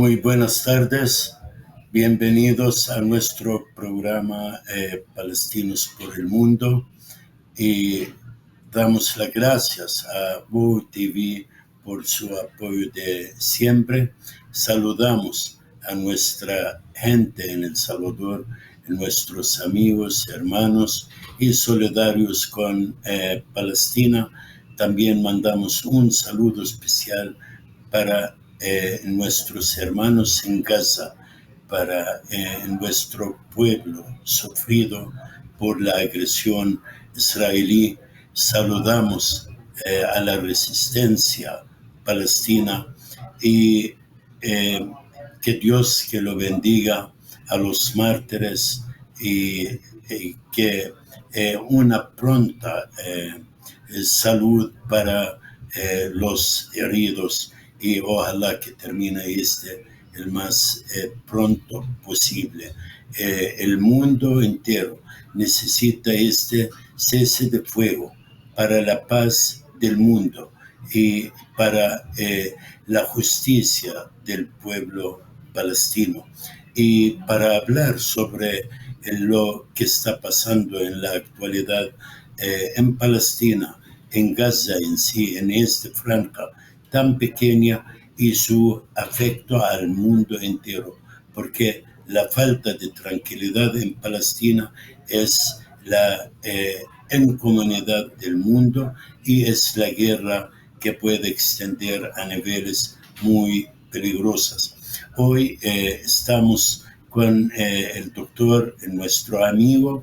Muy buenas tardes, bienvenidos a nuestro programa Palestinos por el Mundo y damos las gracias a WOW TV por su apoyo de siempre. Saludamos a nuestra gente en El Salvador, nuestros amigos, hermanos y solidarios con Palestina. También mandamos un saludo especial para nuestros hermanos en Gaza, para nuestro pueblo sufrido por la agresión israelí. Saludamos a la resistencia palestina y que Dios que lo bendiga a los mártires y que una pronta salud para los heridos y ojalá que termine el más pronto posible. El mundo entero necesita cese de fuego para la paz del mundo y para la justicia del pueblo palestino. Y para hablar sobre lo que está pasando en la actualidad en Palestina, en Gaza en sí, en esta franja tan pequeña y su afecto al mundo entero, porque la falta de tranquilidad en Palestina es la incomunidad del mundo y es la guerra que puede extender a niveles muy peligrosos. Hoy estamos con el doctor, nuestro amigo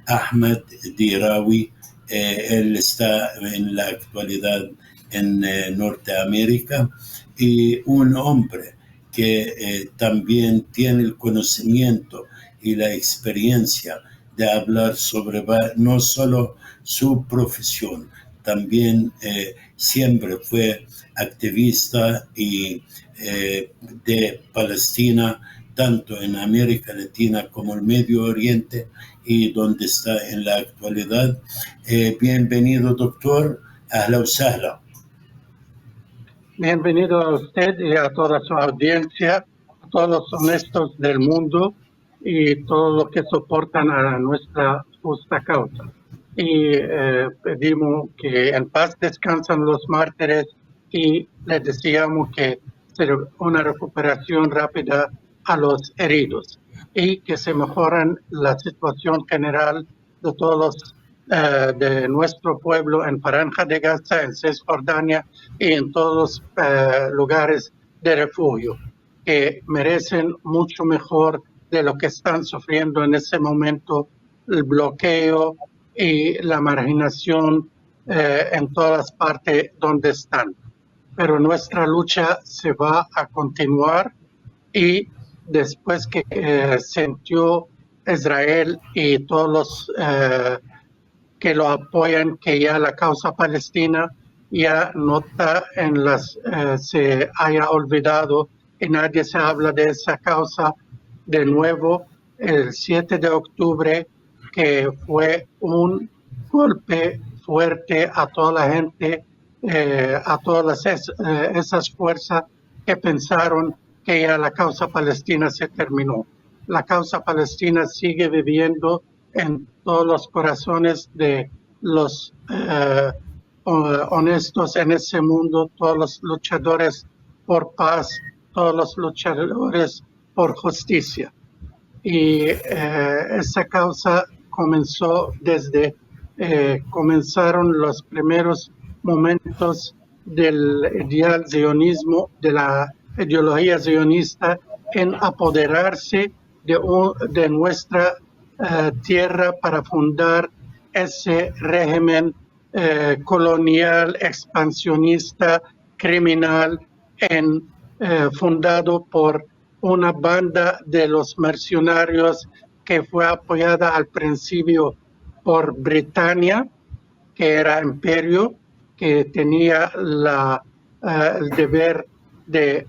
Ahmed Dirawi. Él está en la actualidad en Norteamérica y un hombre que también tiene el conocimiento y la experiencia de hablar sobre no solo su profesión, también siempre fue activista y de Palestina, tanto en América Latina como el Medio Oriente y donde está en la actualidad. Bienvenido, doctor. Ahla wa sahla. Bienvenido a usted y a toda su audiencia, a todos los honestos del mundo y todos los que soportan a nuestra justa causa. Y pedimos que en paz descansan los mártires y les deseamos que sea una recuperación rápida a los heridos y que se mejoren la situación general de todos los de nuestro pueblo en Franja de Gaza, en Cisjordania y en todos los lugares de refugio, que merecen mucho mejor de lo que están sufriendo en ese momento, el bloqueo y la marginación en todas las partes donde están. Pero nuestra lucha se va a continuar y después que sintió Israel y todos los que lo apoyan, que ya la causa palestina ya no está en se haya olvidado y nadie se habla de esa causa de nuevo el 7 de octubre, que fue un golpe fuerte a toda la gente, a todas esas fuerzas que pensaron que ya la causa palestina se terminó. La causa palestina sigue viviendo en todos los corazones de los honestos en ese mundo, todos los luchadores por paz, todos los luchadores por justicia. Y esa causa comenzó desde comenzaron los primeros momentos del ideal zionismo, de la ideología zionista, en apoderarse de nuestra tierra para fundar ese régimen colonial, expansionista, criminal, fundado por una banda de los mercenarios que fue apoyada al principio por Britania, que era imperio, que tenía el deber de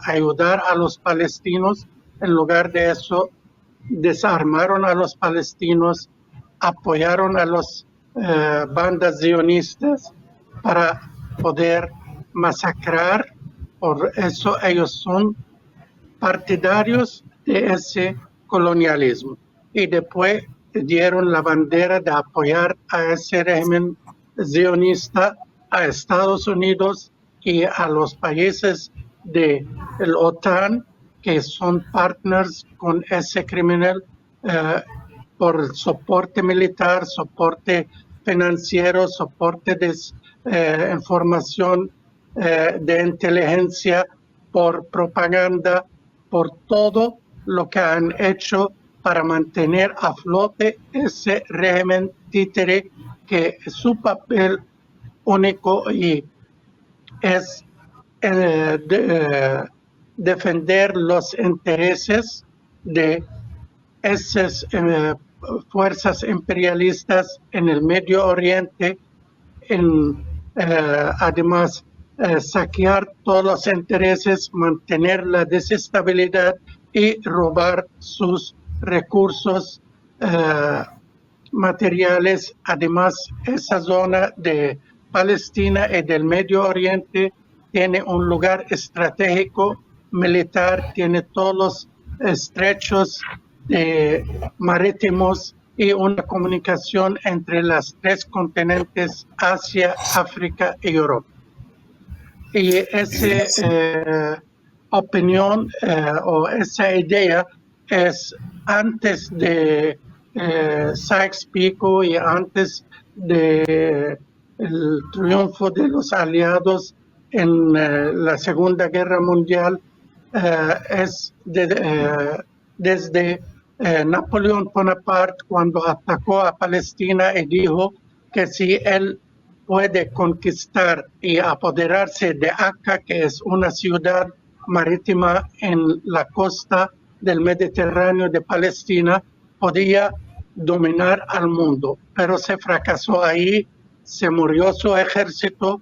ayudar a los palestinos. En lugar de eso, desarmaron a los palestinos, apoyaron a las bandas zionistas para poder masacrar Por eso ellos son partidarios de ese colonialismo. Y después dieron la bandera de apoyar a ese régimen sionista, a Estados Unidos y a los países de la OTAN que son partners con ese criminal por soporte militar, soporte financiero, soporte de información de inteligencia, por propaganda, por todo lo que han hecho para mantener a flote ese régimen títere, que su papel único y es defender los intereses de esas fuerzas imperialistas en el Medio Oriente, además saquear todos los intereses, mantener la desestabilidad y robar sus recursos materiales. Además, esa zona de Palestina y del Medio Oriente tiene un lugar estratégico militar, tiene todos los estrechos marítimos y una comunicación entre los tres continentes, Asia, África y Europa. Y esa opinión o esa idea es antes de Sykes-Picot y antes del triunfo de los aliados en la Segunda Guerra Mundial, es desde Napoleón Bonaparte, cuando atacó a Palestina y dijo que si él puede conquistar y apoderarse de Acá, que es una ciudad marítima en la costa del Mediterráneo de Palestina, podía dominar al mundo. Pero se fracasó ahí, se murió su ejército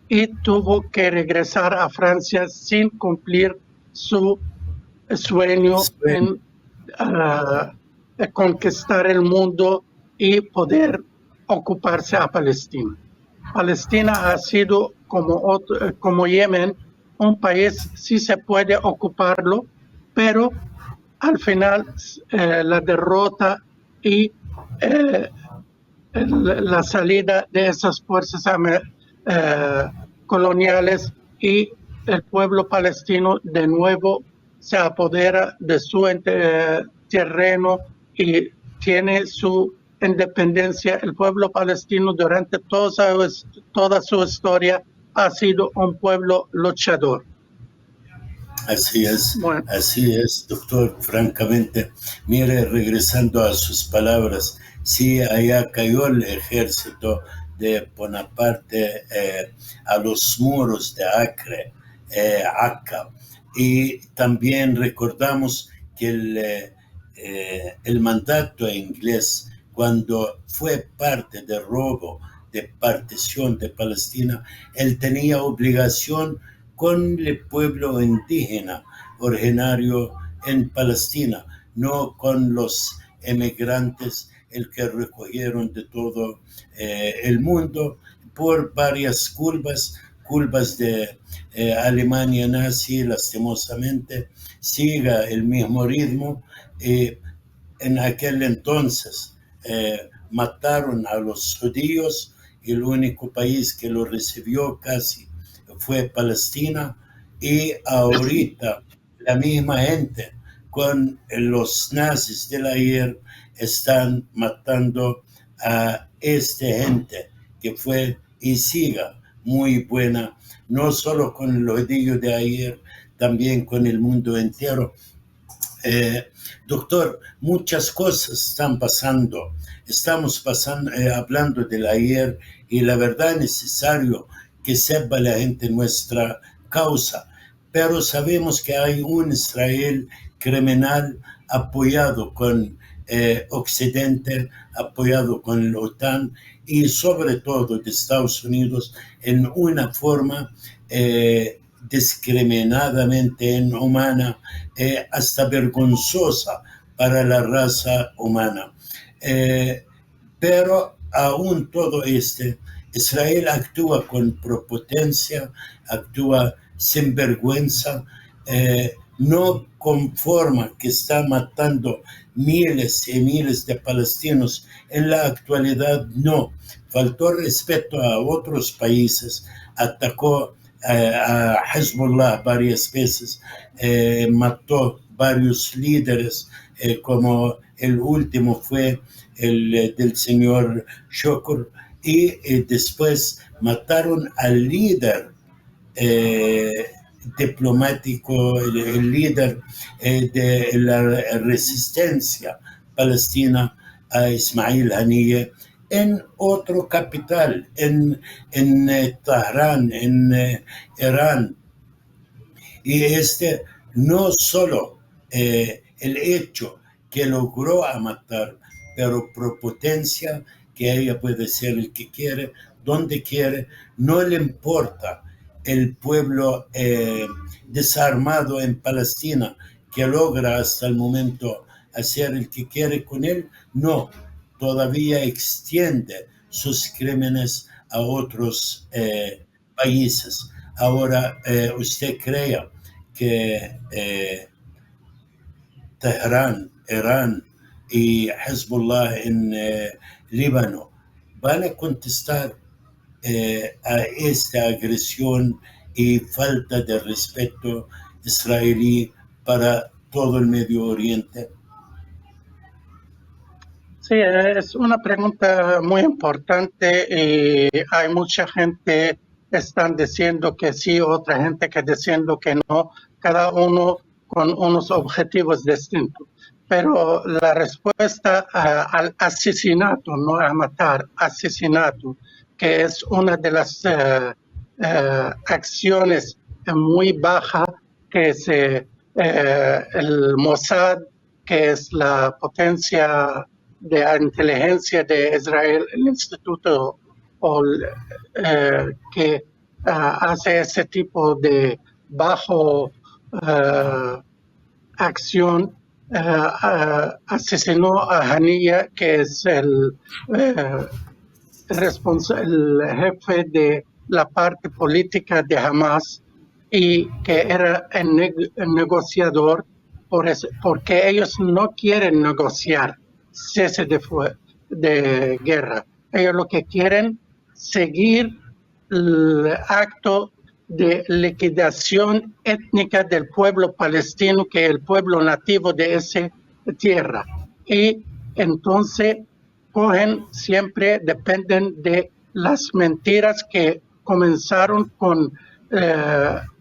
y tuvo que regresar a Francia sin cumplir su sueño en conquistar el mundo y poder ocuparse a Palestina. Palestina ha sido como Yemen, un país, sí se puede ocuparlo, pero al final la derrota y la salida de esas fuerzas coloniales y el pueblo palestino de nuevo se apodera de su terreno y tiene su independencia. El pueblo palestino durante toda su historia ha sido un pueblo luchador. Así es, Bueno. Así es, doctor, francamente. Mire, regresando a sus palabras, sí, allá cayó el ejército de Bonaparte a los muros de Acre, y también recordamos que el mandato inglés, cuando fue parte del robo de partición de Palestina, él tenía obligación con el pueblo indígena originario en Palestina, no con los emigrantes, el que recogieron de todo el mundo por varias culpas de Alemania nazi. Lastimosamente siga el mismo ritmo. En aquel entonces mataron a los judíos y el único país que lo recibió casi fue Palestina, y ahorita la misma gente con los nazis del ayer están matando a esta gente que fue y siga muy buena, no solo con los judíos de ayer, también con el mundo entero. Doctor, muchas cosas están pasando. Estamos hablando del ayer, y la verdad es necesario que sepa la gente nuestra causa. Pero sabemos que hay un Israel criminal apoyado con Occidente, apoyado con la OTAN y sobre todo de Estados Unidos en una forma discriminadamente inhumana, hasta vergonzosa para la raza humana. Pero aún todo Israel actúa con prepotencia, actúa sinvergüenza, no conforma que está matando miles y miles de palestinos en la actualidad. No, faltó respeto a otros países, atacó a Hezbollah varias veces, mató varios líderes, como el último fue el del señor Shukr, y después mataron al líder diplomático, el líder de la resistencia palestina, a Ismail Haniyeh, en otro capital, en Teherán, en Irán. Y no solo el hecho que logró a matar, pero prepotencia, que ella puede ser el que quiere, donde quiere, no le importa el pueblo desarmado en Palestina, que logra hasta el momento hacer el que quiere con él. No, todavía extiende sus crímenes a otros países. Ahora, ¿usted cree que Teherán, Irán y Hezbollah en Líbano van a contestar a esta agresión y falta de respeto israelí para todo el Medio Oriente? Sí, es una pregunta muy importante y hay mucha gente que están diciendo que sí, otra gente que diciendo que no, cada uno con unos objetivos distintos. Pero la respuesta al asesinato, no a matar, asesinato, que es una de las acciones muy bajas que el Mossad, que es la potencia de inteligencia de Israel, el instituto que hace ese tipo de bajo acción, asesinó a Haniyeh, que es el jefe de la parte política de Hamas y que era el negociador, porque ellos no quieren negociar cese de guerra. Ellos lo que quieren seguir el acto de liquidación étnica del pueblo palestino, que es el pueblo nativo de esa tierra. Y entonces siempre dependen de las mentiras que comenzaron con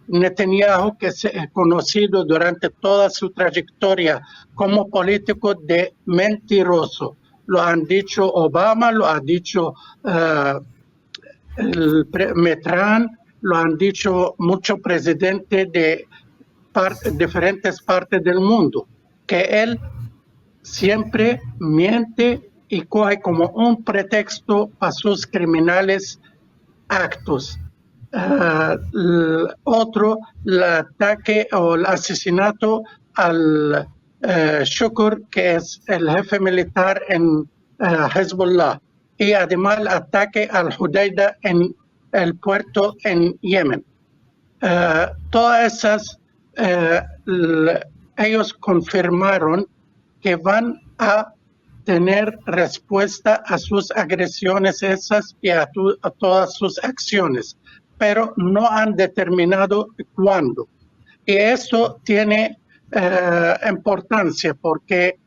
Netanyahu, que es conocido durante toda su trayectoria como político de mentiroso. Lo han dicho Obama, lo ha dicho Metrán, lo han dicho muchos presidentes de diferentes partes del mundo, que él siempre miente y coge como un pretexto para sus criminales actos. Otro, el ataque o el asesinato al Shukr, que es el jefe militar en Hezbollah, y además el ataque al Hudaida en el puerto en Yemen. Todas esas, ellos confirmaron que van a tener respuesta a sus agresiones esas y a todas sus acciones, pero no han determinado cuándo. Y eso tiene importancia porque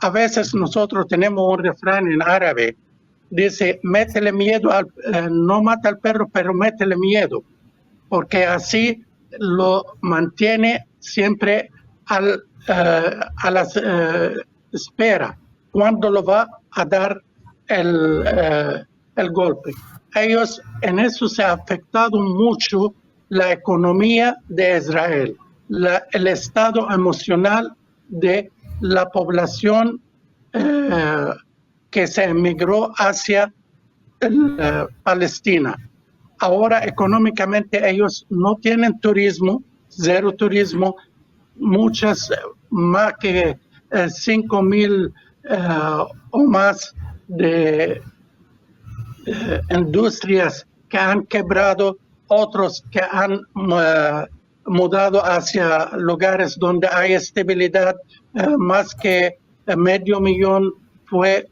a veces nosotros tenemos un refrán en árabe, dice, métele miedo, no mata al perro, pero métele miedo, porque así lo mantiene siempre a la espera, cuándo lo va a dar el golpe. Ellos en eso se ha afectado mucho la economía de Israel, el estado emocional de la población que se emigró hacia Palestina. Ahora económicamente ellos no tienen turismo, cero turismo, muchas más que 5,000 o más de industrias que han quebrado, otros que han mudado hacia lugares donde hay estabilidad. Más que 500,000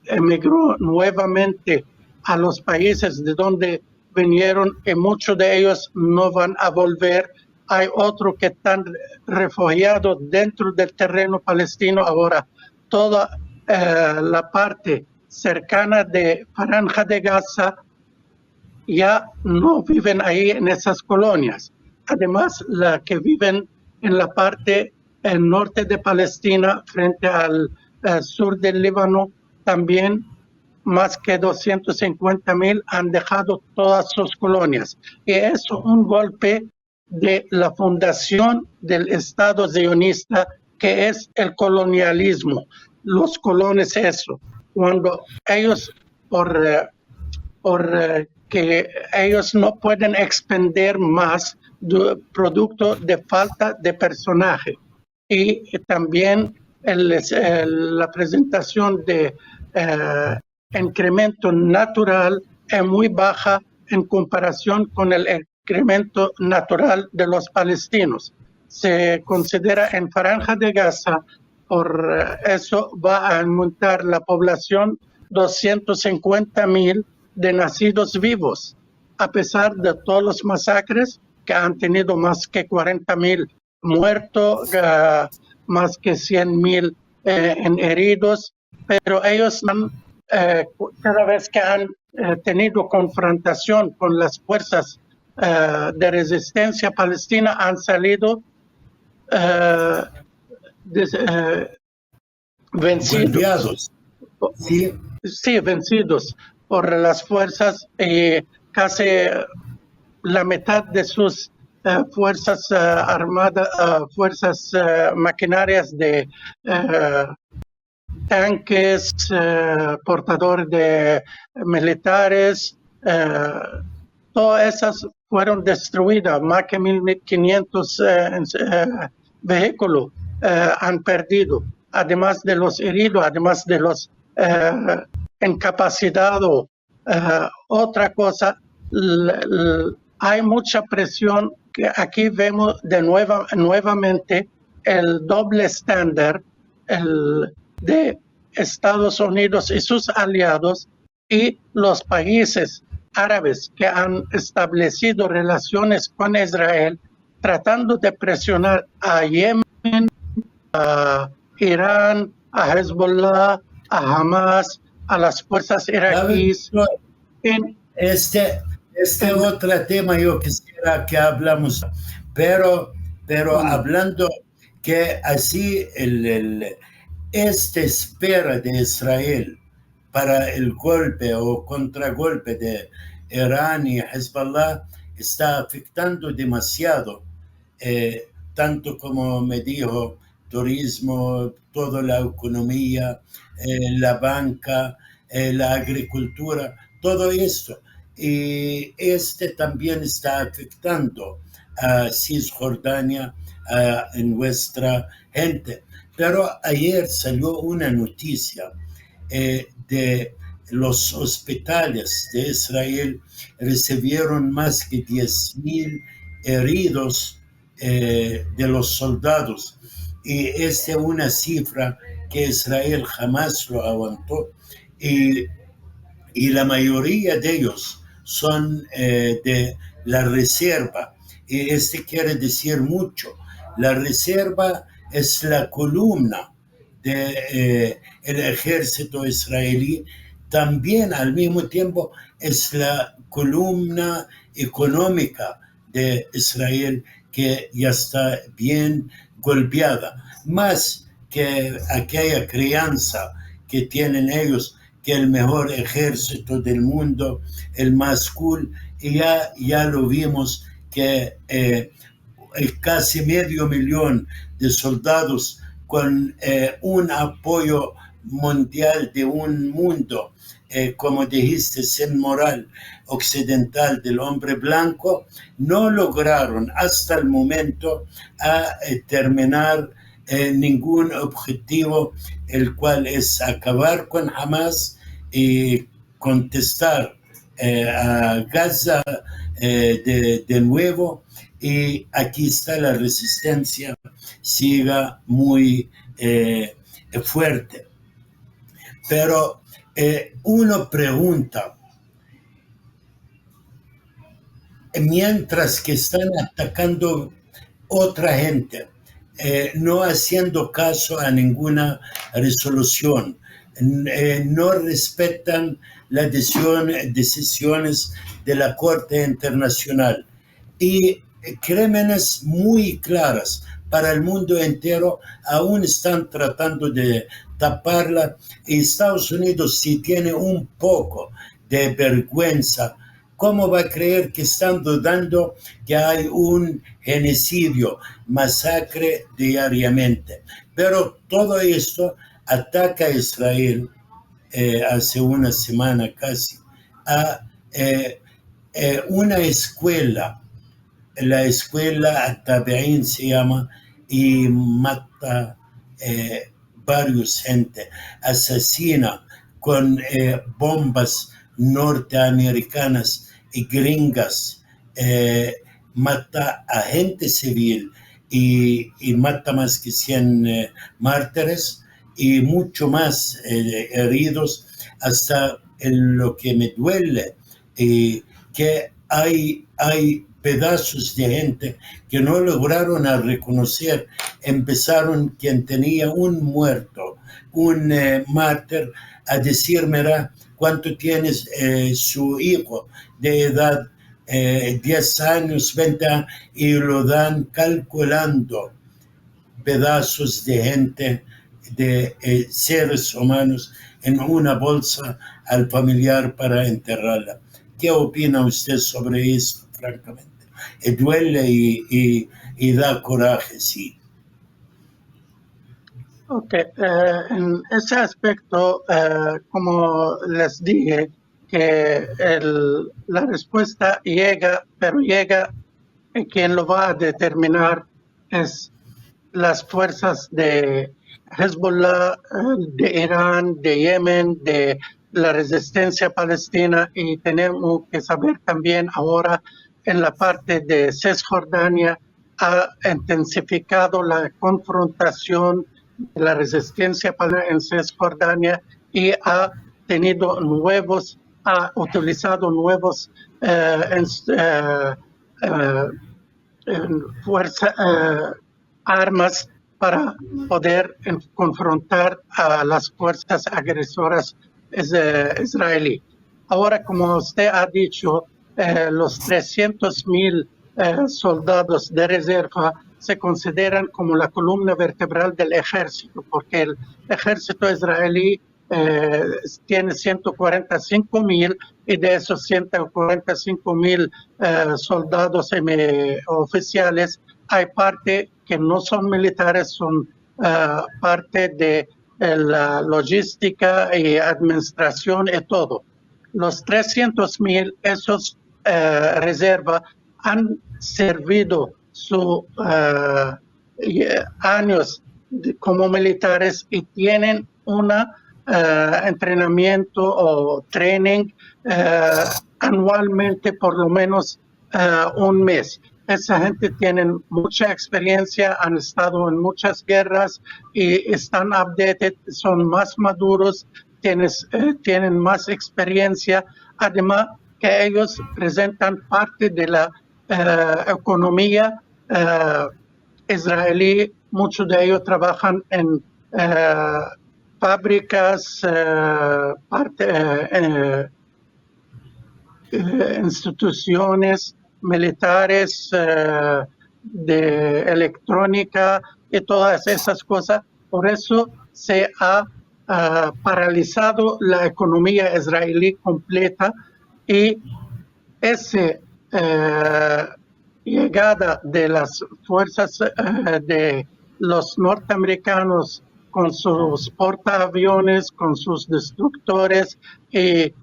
emigró nuevamente a los países de donde vinieron, y muchos de ellos no van a volver. Hay otros que están refugiados dentro del terreno palestino ahora. Toda la parte cercana de Franja de Gaza ya no viven ahí en esas colonias. Además, la que viven en la parte norte de Palestina, frente al sur del Líbano, también más que 250,000 han dejado todas sus colonias. Y es un golpe de la fundación del Estado sionista, que es el colonialismo. Los colones, eso. Cuando ellos, por que ellos no pueden expender más producto de falta de personaje. Y también la presentación de incremento natural es muy baja en comparación con el incremento natural de los palestinos. Se considera en Franja de Gaza, por eso va a aumentar la población 250,000 de nacidos vivos, a pesar de todos los masacres que han tenido más que 40,000 muertos, más que 100,000 en heridos, pero ellos cada vez que han tenido confrontación con las fuerzas de resistencia palestina, han salido vencidos. Sí, vencidos por las fuerzas, casi la mitad de sus fuerzas armadas, fuerzas maquinarias de tanques, portadores de militares, todas esas fueron destruidas. Más que 1,500 vehículos han perdido, además de los heridos, además de los incapacitados. Otra cosa, hay mucha presión, que aquí vemos nuevamente el doble estándar de Estados Unidos y sus aliados y los países árabes que han establecido relaciones con Israel, tratando de presionar a Yemen, a Irán, a Hezbollah, a Hamas, a las fuerzas iraquíes. Este otro tema yo quisiera que hablamos, pero hablando que así esta espera de Israel para el golpe o contragolpe de Irán y Hezbollah está afectando demasiado, tanto como me dijo, turismo, toda la economía, la banca, la agricultura, todo esto. Y también está afectando a Cisjordania, en nuestra gente. Pero ayer salió una noticia de los hospitales de Israel recibieron más que 10,000 heridos de los soldados. Y esta es una cifra que Israel jamás lo aguantó. Y la mayoría de ellos son de la reserva. Y quiere decir mucho. La reserva es la columna del ejército israelí. También al mismo tiempo es la columna económica de Israel, que ya está bien golpeada. Más que aquella crianza que tienen ellos, que el mejor ejército del mundo, el más cool, y ya lo vimos que casi 500,000 de soldados con un apoyo mundial de un mundo, como dijiste, sin moral occidental del hombre blanco, no lograron hasta el momento terminar ningún objetivo, el cual es acabar con Hamas y contestar a Gaza de nuevo. y aquí está la resistencia, siga muy fuerte. Pero uno pregunta, mientras que están atacando otra gente, no haciendo caso a ninguna resolución, no respetan las decisiones de la Corte Internacional y crímenes muy claras para el mundo entero aún están tratando de taparla. Y Estados Unidos, si tiene un poco de vergüenza, ¿cómo va a creer que están dudando que hay un genocidio, masacre diariamente? Pero todo esto ataca a Israel hace una semana casi a una escuela, la escuela Tabeín se llama, y mata varios gente, asesina con bombas norteamericanas y gringas, mata a gente civil y mata más que 100 mártires y mucho más heridos, hasta lo que me duele, que hay pedazos de gente que no lograron a reconocer. Empezaron quien tenía un muerto, un mártir, a decir, mira, ¿cuánto tienes su hijo de edad? 10 años, 20 años, y lo dan calculando pedazos de gente, de seres humanos en una bolsa al familiar para enterrarla. ¿Qué opina usted sobre esto, francamente? Duele y da coraje, sí. Ok, en ese aspecto, como les dije, que la respuesta llega, pero llega, y quien lo va a determinar es las fuerzas de Hezbollah, de Irán, de Yemen, de la resistencia palestina, y tenemos que saber también ahora en la parte de Cisjordania ha intensificado la confrontación de la resistencia en Cisjordania y ha utilizado nuevos armas para poder confrontar a las fuerzas agresoras israelíes. Ahora, como usted ha dicho, los 300,000 soldados de reserva se consideran como la columna vertebral del ejército, porque el ejército israelí tiene 145,000, y de esos 145,000 soldados oficiales, hay parte que no son militares, son parte de la logística y administración y todo. Los 300,000, esos reserva, han servido sus años como militares y tienen un entrenamiento o training anualmente por lo menos un mes. Esa gente tiene mucha experiencia, han estado en muchas guerras y están updated, son más maduros, tienen más experiencia. Además, que ellos presentan parte de la economía israelí. Muchos de ellos trabajan en fábricas, instituciones militares, de electrónica y todas esas cosas. Por eso se ha paralizado la economía israelí completa, y esa llegada de las fuerzas de los norteamericanos con sus portaaviones, con sus destructores, y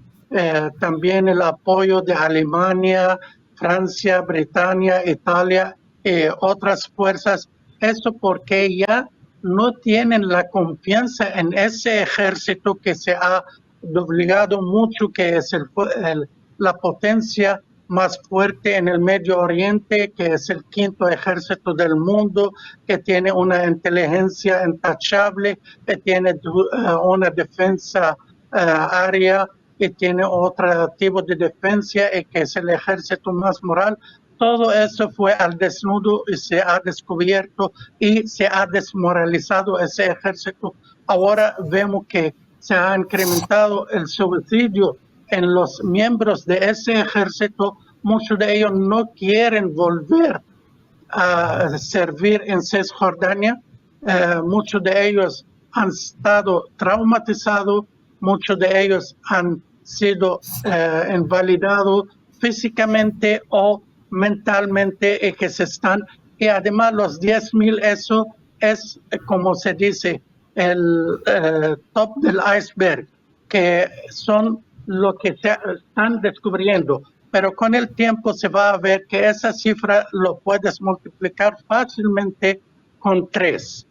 también el apoyo de Alemania, Francia, Britania, Italia y otras fuerzas. Eso porque ya no tienen la confianza en ese ejército que se ha doblegado mucho, que es la potencia más fuerte en el Medio Oriente, que es el quinto ejército del mundo, que tiene una inteligencia intachable, que tiene una defensa aérea, que tiene otro tipo de defensa y que es el ejército más moral. Todo eso fue al desnudo y se ha descubierto y se ha desmoralizado ese ejército. Ahora vemos que se ha incrementado el suicidio en los miembros de ese ejército. Muchos de ellos no quieren volver a servir en Cisjordania. Muchos de ellos han estado traumatizados, muchos de ellos han sido invalidados físicamente o mentalmente y que se están, y además los 10,000, eso es, como se dice, el top del iceberg, que son lo que se están descubriendo. Pero con el tiempo se va a ver que esa cifra lo puedes multiplicar fácilmente con 3,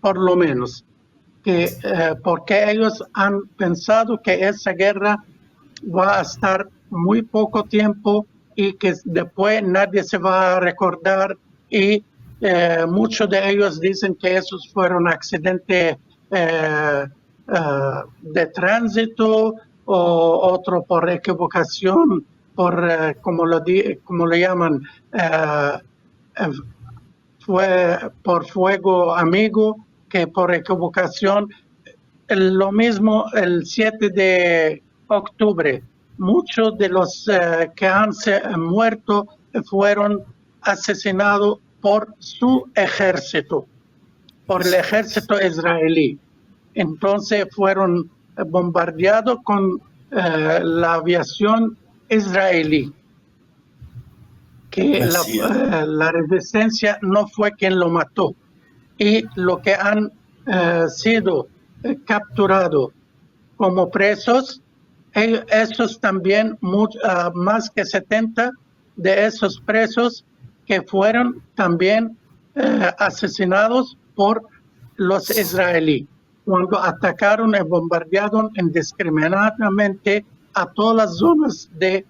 por lo menos, porque ellos han pensado que esa guerra va a estar muy poco tiempo y que después nadie se va a recordar, y muchos de ellos dicen que esos fueron accidentes de tránsito o otro por equivocación, como lo llaman, fue por fuego amigo, que por equivocación. Lo mismo el 7 de octubre. Muchos de los que han muerto fueron asesinados por su ejército, por el ejército israelí. Entonces fueron bombardeados con la aviación israelí, que la resistencia no fue quien lo mató. Y lo que han sido capturados como presos, esos también, más que 70 de esos presos que fueron también asesinados por los israelíes, cuando atacaron y bombardearon indiscriminadamente a todas las zonas de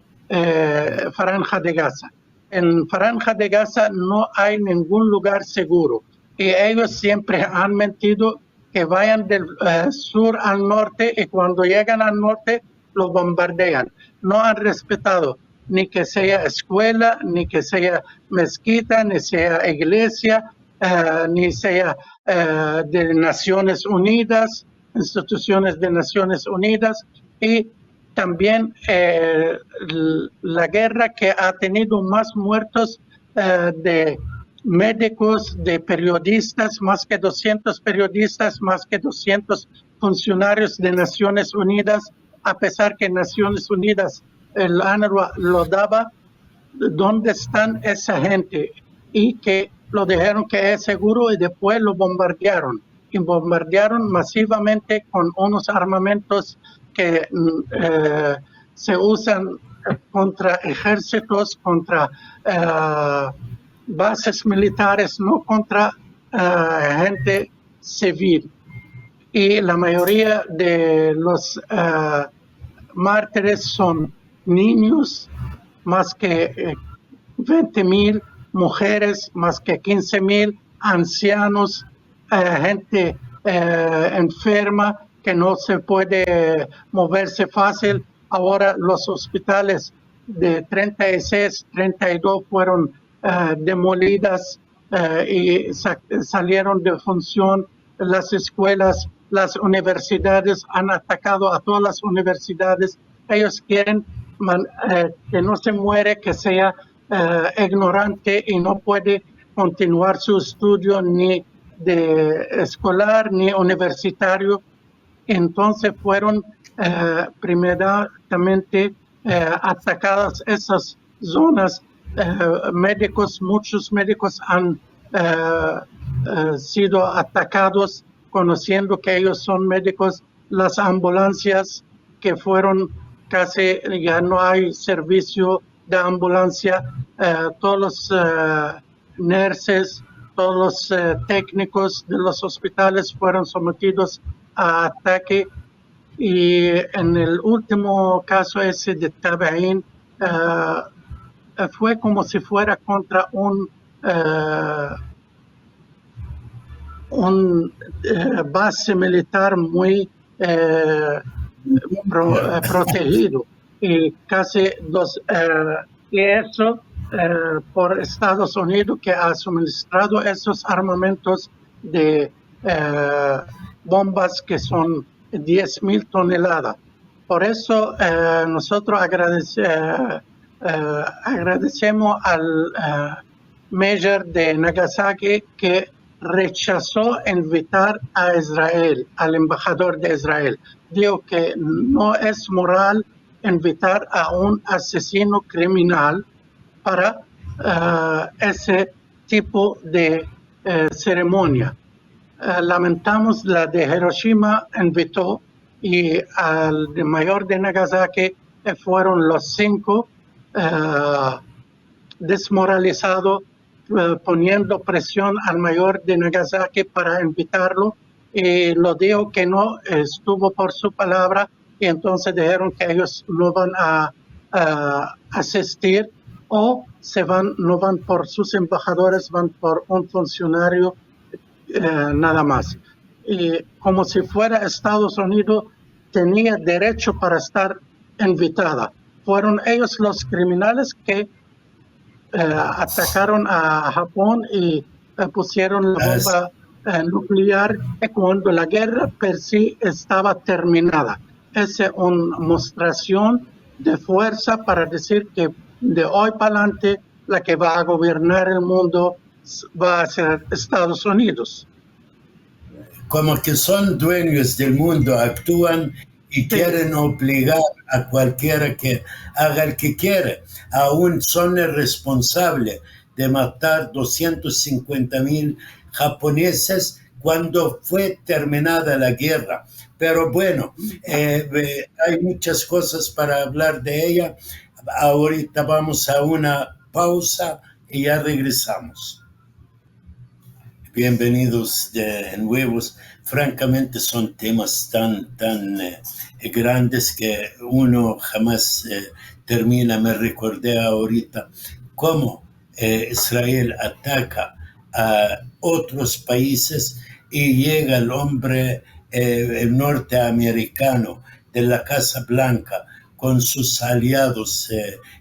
Franja de Gaza. En Franja de Gaza no hay ningún lugar seguro, y ellos siempre han mentido que vayan del sur al norte, y cuando llegan al norte lo bombardean. No han respetado ni que sea escuela, ni que sea mezquita, ni sea iglesia, ni sea de Naciones Unidas, instituciones de Naciones Unidas. Y también la guerra que ha tenido más muertos de médicos, de periodistas, más que 200 periodistas, más que 200 funcionarios de Naciones Unidas, a pesar que Naciones Unidas, el UNRWA lo daba. ¿Dónde están esa gente? Y que lo dijeron que es seguro, y después lo bombardearon. Y bombardearon masivamente con unos armamentos que se usan contra ejércitos, contra bases militares, no contra gente civil. Y la mayoría de los mártires son niños, más que 20,000, mujeres, más que 15,000, ancianos, gente enferma que no se puede moverse fácil. Ahora los hospitales de 36, 32 fueron demolidas y salieron de función. Las escuelas, las universidades han atacado a todas las universidades. Ellos quieren que no se muere, que sea ignorante y no puede continuar su estudio ni de escolar ni universitario. Entonces fueron primeramente atacadas esas zonas. Muchos médicos han sido atacados conociendo que ellos son médicos. Las ambulancias que fueron casi, ya no hay servicio de ambulancia. Todos los nurses, todos los técnicos de los hospitales fueron sometidos a ataque. Y en el último caso ese de Tabaín, fue como si fuera contra un base militar muy protegido, y casi y eso por Estados Unidos, que ha suministrado esos armamentos de bombas que son 10,000 toneladas. Por eso nosotros agradecemos al mayor de Nagasaki, que rechazó invitar a Israel, al embajador de Israel. Dijo que no es moral invitar a un asesino criminal para ese tipo de ceremonia. Lamentamos, la de Hiroshima invitó, y al mayor de Nagasaki fueron los 5 desmoralizados, poniendo presión al mayor de Nagasaki para invitarlo, y lo dijo que no estuvo por su palabra, y entonces dijeron que ellos no van a asistir, o no van por sus embajadores, van por un funcionario nada más. Y como si fuera Estados Unidos tenía derecho para estar invitada. Fueron ellos los criminales que atacaron a Japón y pusieron la bomba nuclear cuando la guerra per sí estaba terminada. Es una demostración de fuerza para decir que de hoy para adelante la que va a gobernar el mundo va a ser Estados Unidos. Como que son dueños del mundo, actúan y quieren obligar a cualquiera que haga el que quiere. Aún son el responsable de matar 250,000 japoneses cuando fue terminada la guerra. Pero bueno, hay muchas cosas para hablar de ella. Ahorita vamos a una pausa y ya regresamos. Bienvenidos de nuevo. Francamente son temas tan grandes que uno jamás termina. Me recordé ahorita cómo Israel ataca a otros países y llega el hombre norteamericano de la Casa Blanca con sus aliados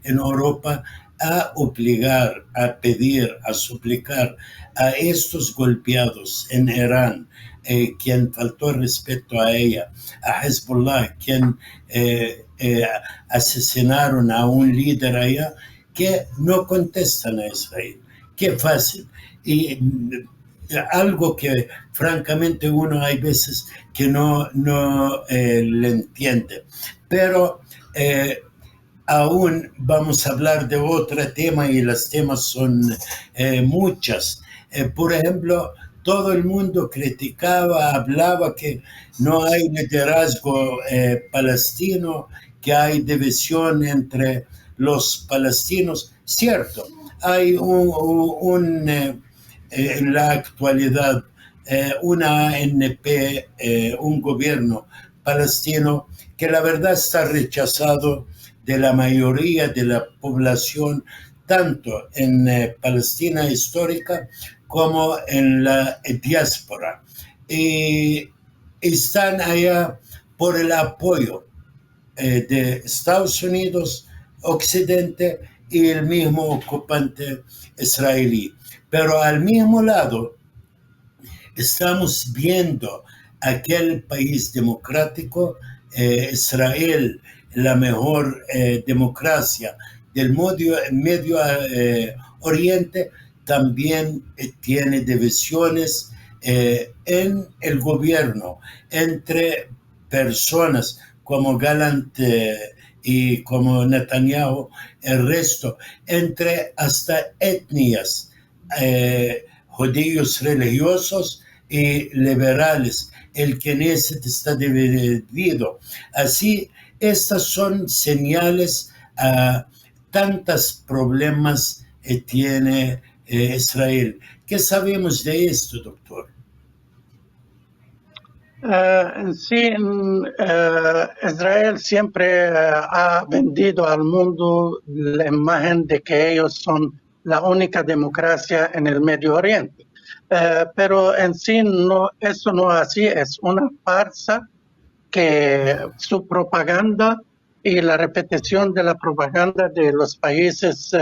en Europa a obligar, a pedir, a suplicar a estos golpeados en Irán, quien faltó respeto a ella, a Hezbollah, quien asesinaron a un líder allá, que no contestan a Israel. Qué fácil. Y algo que francamente uno hay veces que no le entiende. Pero aún vamos a hablar de otro tema, y los temas son muchas. Por ejemplo, todo el mundo criticaba, hablaba que no hay liderazgo palestino, que hay división entre los palestinos. Cierto, hay en la actualidad una ANP, un gobierno palestino que la verdad está rechazado de la mayoría de la población, tanto en Palestina histórica como en la diáspora. Y están allá por el apoyo de Estados Unidos, Occidente y el mismo ocupante israelí. Pero al mismo lado estamos viendo aquel país democrático, Israel, la mejor democracia del Medio Oriente, también tiene divisiones en el gobierno entre personas como Gallant y como Netanyahu, el resto, entre hasta etnias, judíos religiosos y liberales. El Knesset está dividido. Así, estas son señales a tantos problemas que tiene Israel. ¿Qué sabemos de esto, doctor? En sí, Israel siempre ha vendido al mundo la imagen de que ellos son la única democracia en el Medio Oriente. Pero en sí no, eso no es así, es una farsa que su propaganda y la repetición de la propaganda de los países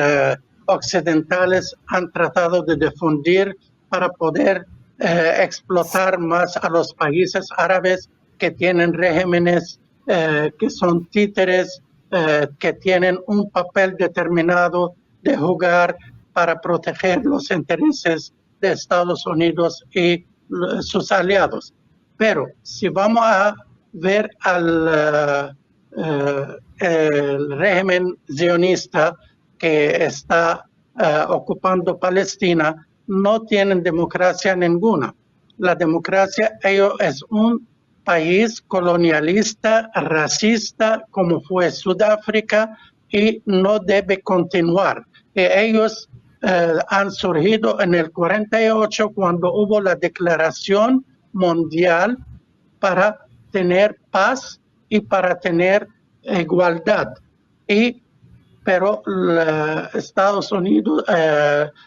occidentales han tratado de difundir para poder explotar más a los países árabes que tienen regímenes que son títeres, que tienen un papel determinado de jugar para proteger los intereses de Estados Unidos y sus aliados. Pero si vamos a ver al el régimen sionista que está ocupando Palestina, no tienen democracia ninguna. La democracia ellos es un país colonialista, racista, como fue Sudáfrica, y no debe continuar. Ellos han surgido en el 48 cuando hubo la Declaración Mundial para tener paz y para tener igualdad. Pero Estados Unidos,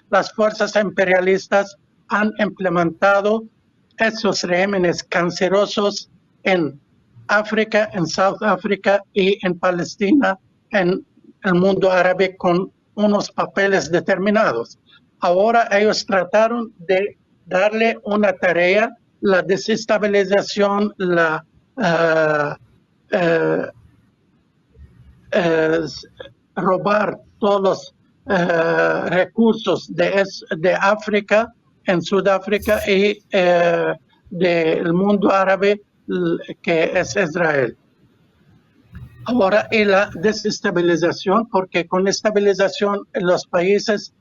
las fuerzas imperialistas han implementado esos regímenes cancerosos en África, en Sudáfrica y en Palestina, en el mundo árabe, con unos papeles determinados. Ahora ellos trataron de darle una tarea, la desestabilización, la robar todos los recursos de África, en Sudáfrica, y del mundo árabe, que es Israel. Ahora, y la desestabilización, porque con estabilización los países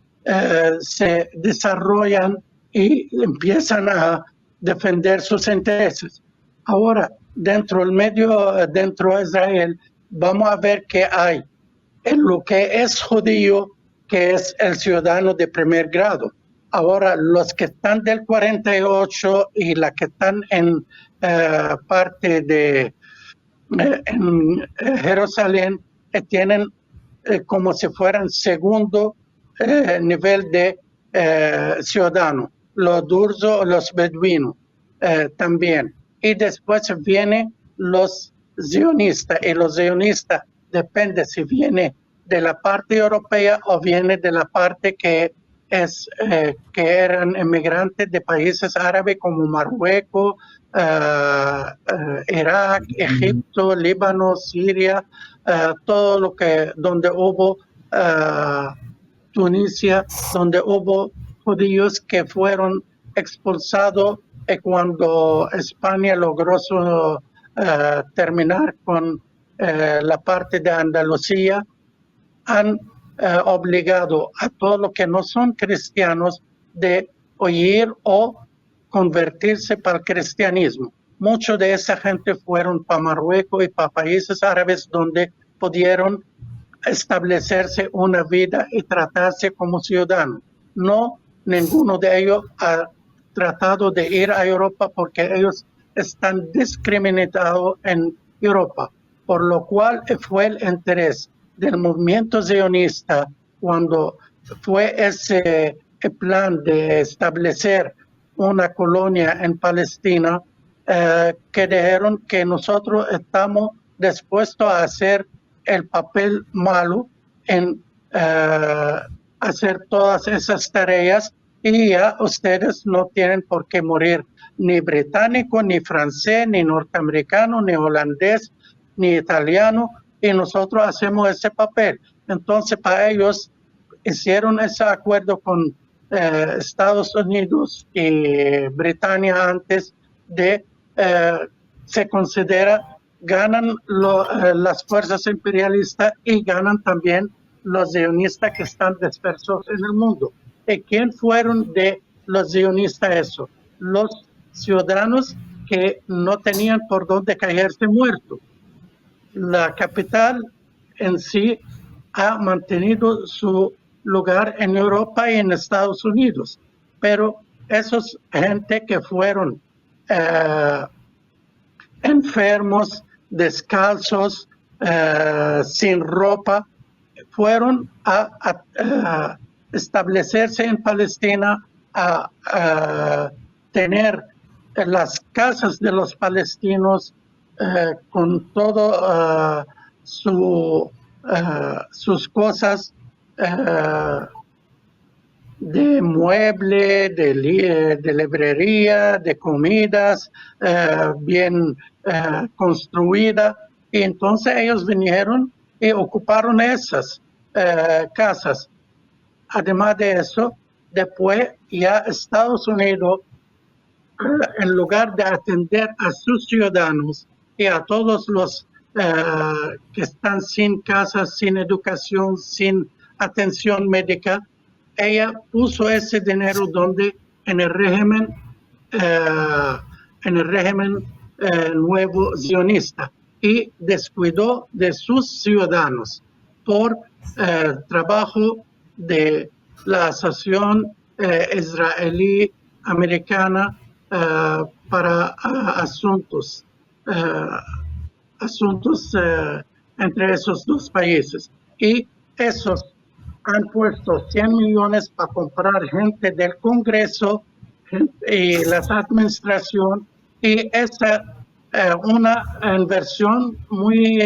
se desarrollan y empiezan a defender sus intereses. Ahora, dentro de Israel, vamos a ver que hay en lo que es judío, que es el ciudadano de primer grado. Ahora, los que están del 48 y los que están en parte de en Jerusalén, tienen como si fueran segundo nivel de ciudadano. Los dursos, los beduinos también. Y después vienen los zionistas, y los zionistas depende si viene de la parte europea o viene de la parte que eran inmigrantes de países árabes como Marruecos, Irak, Egipto, Líbano, Siria, todo lo que donde hubo Tunisia, donde hubo judíos que fueron expulsados cuando España logró terminar con la parte de Andalucía, han obligado a todos los que no son cristianos de huir o convertirse para el cristianismo. Muchos de esa gente fueron para Marruecos y para países árabes donde pudieron establecerse una vida y tratarse como ciudadanos. No, ninguno de ellos ha tratado de ir a Europa porque ellos están discriminados en Europa, por lo cual fue el interés del movimiento sionista cuando fue ese plan de establecer una colonia en Palestina, que dijeron que nosotros estamos dispuestos a hacer el papel malo en hacer todas esas tareas, y ya ustedes no tienen por qué morir, ni británico, ni francés, ni norteamericano, ni holandés, ni italiano, y nosotros hacemos ese papel. Entonces, para ellos hicieron ese acuerdo con Estados Unidos y Britania antes de, se considera, ganan las fuerzas imperialistas y ganan también los sionistas que están dispersos en el mundo. ¿Y quién fueron de los sionistas eso? Los ciudadanos que no tenían por dónde caerse muertos. La capital en sí ha mantenido su lugar en Europa y en Estados Unidos, pero esos gente que fueron enfermos, descalzos, sin ropa, fueron a establecerse en Palestina, a tener las casas de los palestinos con todo sus cosas de mueble, de librería, de comidas, bien construida. Y entonces ellos vinieron y ocuparon esas casas. Además de eso, después ya Estados Unidos, en lugar de atender a sus ciudadanos y a todos los que están sin casa, sin educación, sin atención médica, ella puso ese dinero donde en el régimen nuevo sionista y descuidó de sus ciudadanos por trabajo de la Asociación Israelí-Americana para asuntos entre esos dos países. Y esos han puesto 100 millones para comprar gente del Congreso y la administración, y esa una inversión muy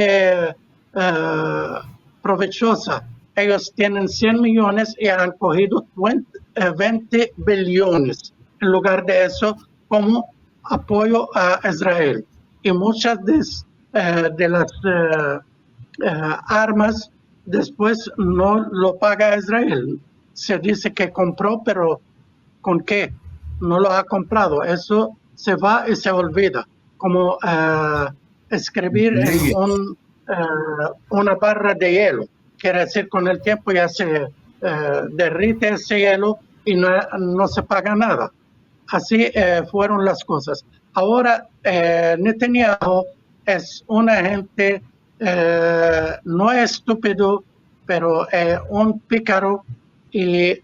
provechosa. Ellos tienen 100 millones y han cogido 20 billones en lugar de eso como apoyo a Israel. Y muchas de las armas después no lo paga Israel. Se dice que compró, pero ¿con qué? No lo ha comprado. Eso se va y se olvida. Como escribir en una barra de hielo. Quiere decir, con el tiempo ya se derrite ese hielo y no se paga nada. Así fueron las cosas. Ahora, Netanyahu es una gente no estúpido, pero un pícaro, y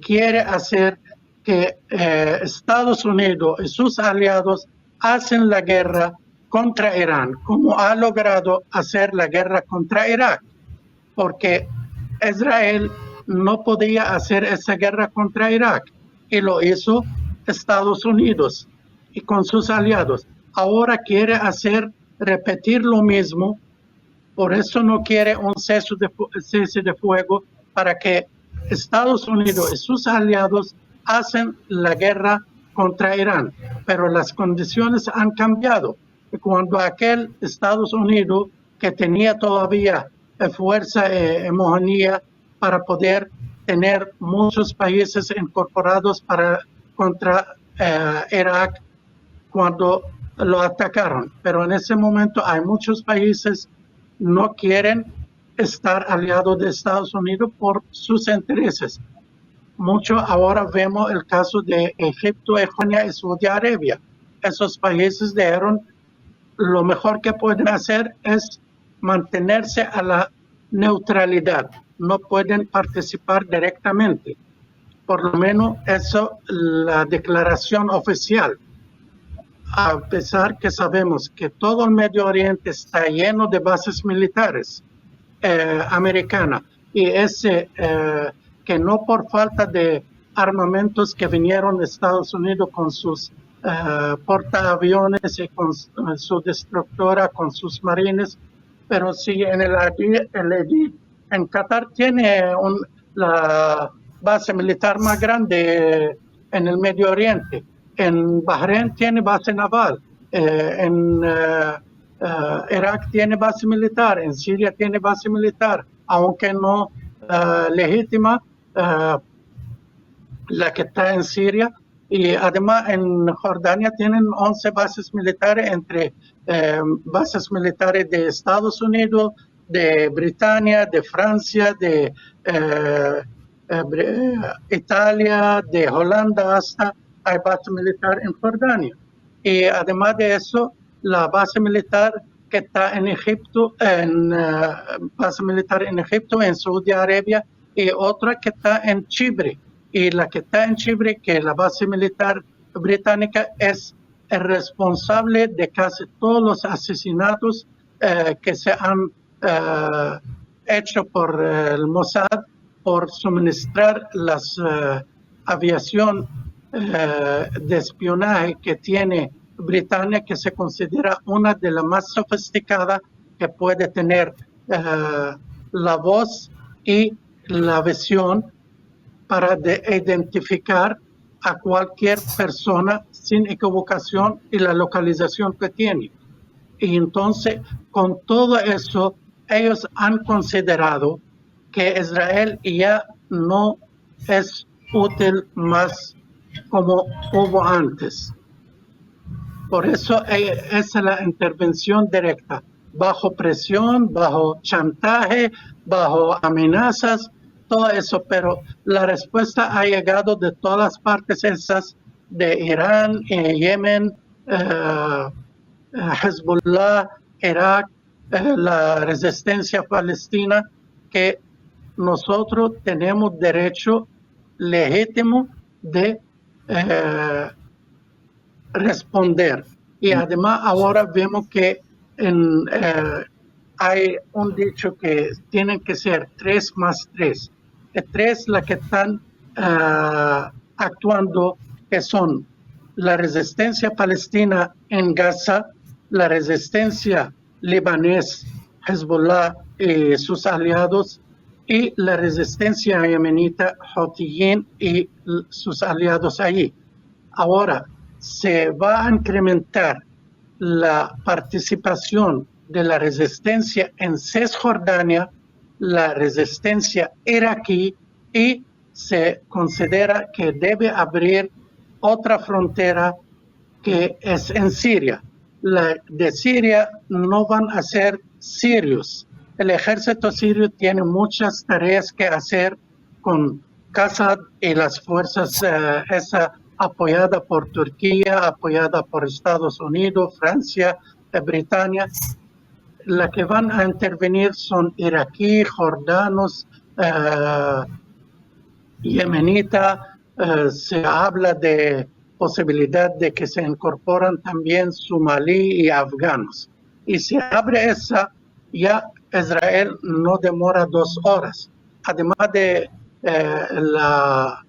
quiere hacer que Estados Unidos y sus aliados hacen la guerra contra Irán, como ha logrado hacer la guerra contra Irak, porque Israel no podía hacer esa guerra contra Irak y lo hizo Estados Unidos y con sus aliados. Ahora quiere repetir lo mismo, por eso no quiere un cese de fuego, para que Estados Unidos y sus aliados hacen la guerra contra Irán. Pero las condiciones han cambiado. Y cuando aquel Estados Unidos, que tenía todavía fuerza y hegemonía para poder tener muchos países incorporados contra Irak, cuando lo atacaron. Pero en ese momento hay muchos países no quieren estar aliados de Estados Unidos por sus intereses. Mucho ahora vemos el caso de Egipto, Jordania y Saudi Arabia. Esos países dijeron lo mejor que pueden hacer es mantenerse a la neutralidad. No pueden participar directamente. Por lo menos eso la declaración oficial. A pesar que sabemos que todo el Medio Oriente está lleno de bases militares americanas, y que no por falta de armamentos que vinieron de Estados Unidos con sus portaaviones y con su destructora, con sus marines, pero sí en en Qatar tiene la base militar más grande en el Medio Oriente. En Bahrein tiene base naval, en Irak tiene base militar, en Siria tiene base militar, aunque no legítima, la que está en Siria. Y además en Jordania tienen 11 bases militares, entre bases militares de Estados Unidos, de Britania, de Francia, de Italia, de Holanda, hasta hay base militar en Jordania. Y además de eso, la base militar que está en Egipto, base militar en Egipto, en Saudi Arabia, y otra que está en Chipre. Y la que está en Chipre, que la base militar británica, es el responsable de casi todos los asesinatos que se han hecho por el Mossad por suministrar las aviación de espionaje que tiene Britania, que se considera una de las más sofisticadas que puede tener la voz y la visión para identificar a cualquier persona sin equivocación y la localización que tiene. Y entonces, con todo eso, ellos han considerado que Israel ya no es útil más como hubo antes. Por eso esa es la intervención directa, bajo presión, bajo chantaje, bajo amenazas, todo eso, pero la respuesta ha llegado de todas las partes esas, de Irán, Yemen, Hezbollah, Irak, la resistencia palestina, que nosotros tenemos derecho legítimo de responder. Y además ahora vemos que hay un dicho que tienen que ser 3 más 3. 3 las que están actuando, que son la resistencia palestina en Gaza, la resistencia libanés, Hezbollah y sus aliados, y la resistencia yemenita, Houthiyyin y sus aliados allí. Ahora, se va a incrementar la participación de la resistencia en Cisjordania, la resistencia iraquí, y se considera que debe abrir otra frontera que es en Siria. La de Siria no van a ser sirios. El ejército sirio tiene muchas tareas que hacer con Assad y las fuerzas apoyada por Turquía, apoyada por Estados Unidos, Francia, Britania. Las que van a intervenir son iraquí, jordanos, yemenita. Se habla de posibilidad de que se incorporan también somalí y afganos. Y si abre esa, ya Israel no demora 2 horas. Además de la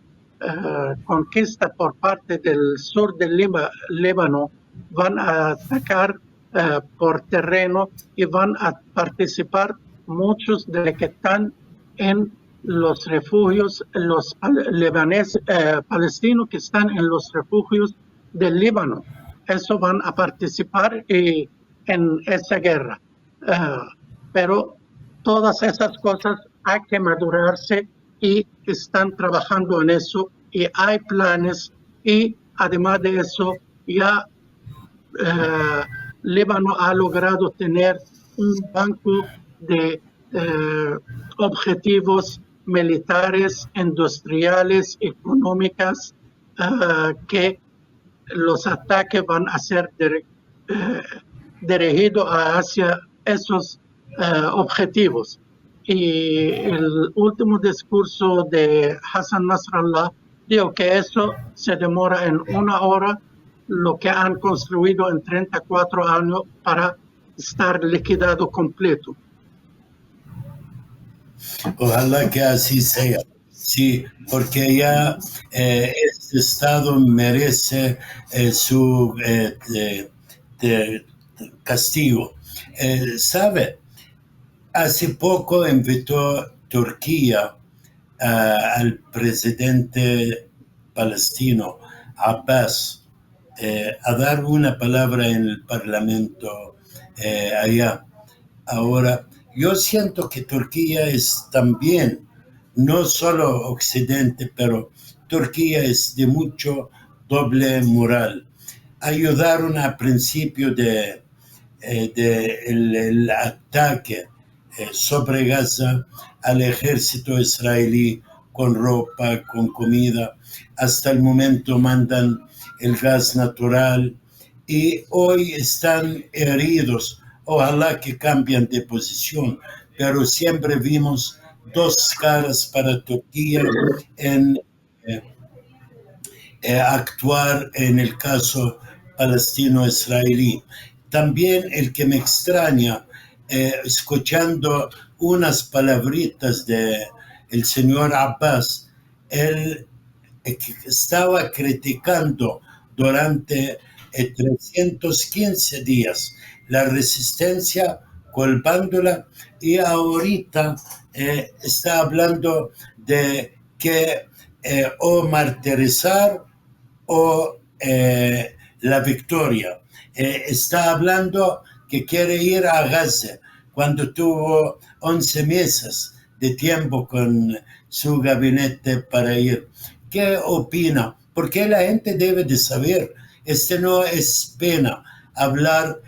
conquista por parte del sur del Líbano, van a atacar por terreno y van a participar muchos de los que están en los refugios, los libaneses, palestinos que están en los refugios del Líbano. Eso van a participar en esa guerra. Pero todas esas cosas hay que madurarse y están trabajando en eso y hay planes, y además de eso ya Líbano ha logrado tener un banco de objetivos militares, industriales, económicas, que los ataques van a ser dirigidos hacia esos objetivos. Y el último discurso de Hassan Nasrallah dijo que eso se demora en 1 hora, lo que han construido en 34 años para estar liquidado completo. Ojalá que así sea. Sí, porque ya este Estado merece su castigo. ¿Sabe? Hace poco invitó Turquía al presidente palestino Abbas a dar una palabra en el Parlamento allá. Ahora, yo siento que Turquía es también, no solo Occidente, pero Turquía es de mucho doble moral. Ayudaron al principio el ataque sobre Gaza al ejército israelí con ropa, con comida. Hasta el momento mandan el gas natural y hoy están heridos. Ojalá que cambien de posición, pero siempre vimos 2 caras para Turquía en actuar en el caso palestino-israelí. También el que me extraña, escuchando unas palabritas de el señor Abbas, él estaba criticando durante 315 días la resistencia, colpándola, y ahorita está hablando de que o martirizar o la victoria. Está hablando que quiere ir a Gaza cuando tuvo 11 meses de tiempo con su gabinete para ir. ¿Qué opina? Porque la gente debe de saber, no es pena hablar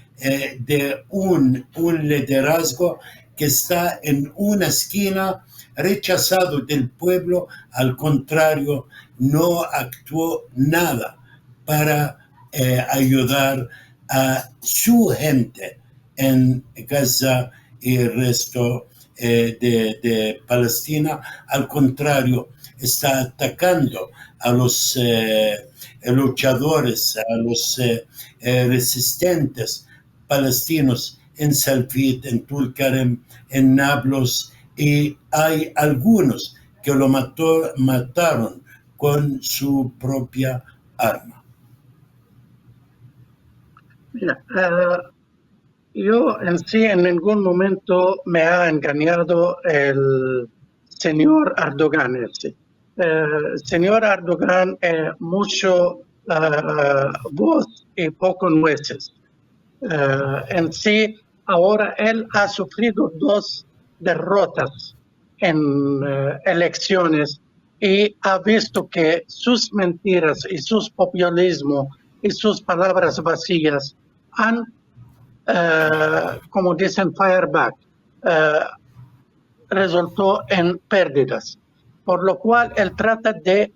de un liderazgo que está en una esquina, rechazado del pueblo. Al contrario, no actuó nada para ayudar a su gente en Gaza y el resto de Palestina. Al contrario, está atacando a los luchadores, a los resistentes palestinos en Salfit, en Tulkarem, en Nablus, y hay algunos que lo mataron con su propia arma. Mira, yo en sí en ningún momento me ha engañado el señor Erdogan. Señor Erdogan mucho voz y poco nueces. En sí, ahora él ha sufrido 2 derrotas en elecciones y ha visto que sus mentiras y sus populismo y sus palabras vacías han, como dicen, fireback, resultó en pérdidas, por lo cual él trata de